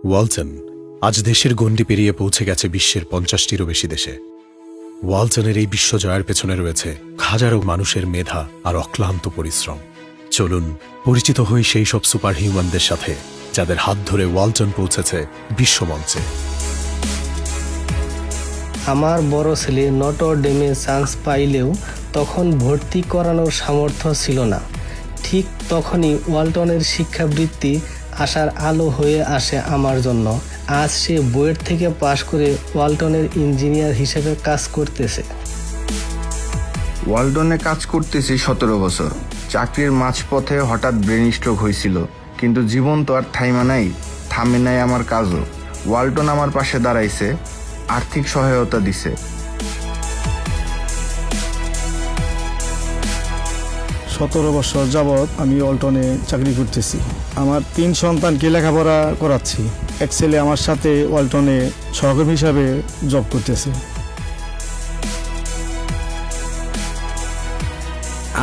ওয়ালটন আজ দেশের গণ্ডি পেরিয়ে পৌঁছে গেছে বিশ্বের ৫০টিরও বেশি দেশে। ওয়ালটনের এই বিশ্বজয়ের পেছনে রয়েছে হাজারো মানুষের মেধা আর অক্লান্ত পরিশ্রম। চলুন পরিচিত হই সেই সব সুপার হিউম্যানদের সাথে, যাদের হাত ধরে ওয়ালটন পৌঁছেছে বিশ্বমঞ্চে। আমার বড় ছেলে নটর ডেমে চান্স পাইলেও তখন ভর্তি করানোর সামর্থ্য ছিল না। ঠিক তখনই ওয়ালটনের শিক্ষাবৃত্তি আশার আলো হয়ে আসে আমার জন্য। আজ সে বুয়েট থেকে পাশ করে ওয়ালটনের ইঞ্জিনিয়ার হিসেবে কাজ করতেছে। ওয়ালটনে কাজ করতেছি 17 বছর। চাকরির মাঝপথে হঠাৎ ব্রেন স্ট্রোক হয়েছিল, কিন্তু জীবন তো আর থামে নাই আমার কাজও। ওয়ালটন আমার পাশে দাঁড়াইছে, আর্থিক সহায়তা দিছে। 17 বছর যাবৎ আমি ওয়ালটনে চাকরি করতেছি। আমার 3 সন্তানকে লেখাপড়া করাচ্ছি। এক ছেলে আমার সাথে ওয়ালটনে সহকর্মী হিসাবে জব করতেছে।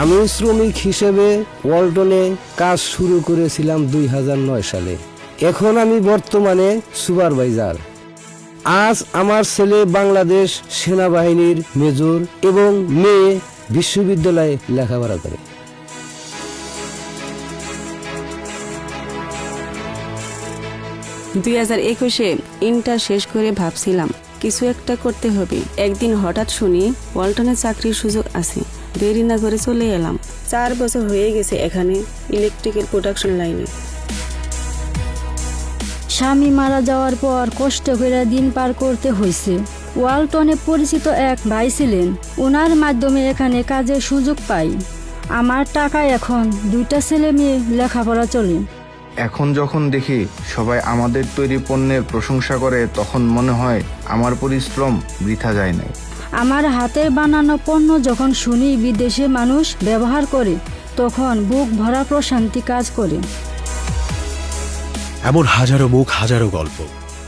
আমি শ্রমিক হিসেবে ওয়ালটনে কাজ শুরু করেছিলাম 2009 সালে। এখন আমি বর্তমানে সুপারভাইজার। আজ আমার ছেলে বাংলাদেশ সেনাবাহিনীর মেজর এবং মেয়ে বিশ্ববিদ্যালয়ে লেখাপড়া করে। দুই 2021-এ ইন্টার শেষ করে ভাবছিলাম কিছু একটা করতে হবে। একদিন হঠাৎ শুনি ওয়ালটনে চাকরির সুযোগ আছে। দেরি না করে চলে এলাম। 4 বছর হয়ে গেছে এখানে ইলেকট্রিক্যাল প্রোডাকশন লাইনে। স্বামী মারা যাওয়ার পর কষ্ট করে দিন পার করতে হয়েছে। ওয়ালটনে পরিচিত এক ভাই ছিলেন, ওনার মাধ্যমে এখানে কাজের সুযোগ পাই। আমার টাকায় এখন 2টা ছেলে মেয়ে লেখাপড়া চলে। এখন যখন দেখি সবাই আমাদের তৈরি পণ্যের প্রশংসা করে, তখন মনে হয় আমার পরিশ্রম বৃথা যায় নাই। আমার হাতের বানানো পণ্য যখন শুনি বিদেশে মানুষ ব্যবহার করে, তখন বুক ভরা প্রশান্তি কাজ করে। এমন হাজারো মুখ, হাজারো গল্প,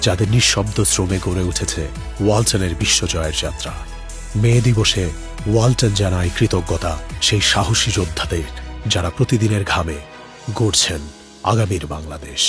যাদের নিঃশব্দ শ্রমে গড়ে উঠেছে ওয়ালটনের বিশ্বজয়ের যাত্রা। মে দিবসে ওয়ালটন জানায় কৃতজ্ঞতা সেই সাহসী যোদ্ধাদের, যারা প্রতিদিনের ঘামে গড়ছেন আগামীর বাংলাদেশ।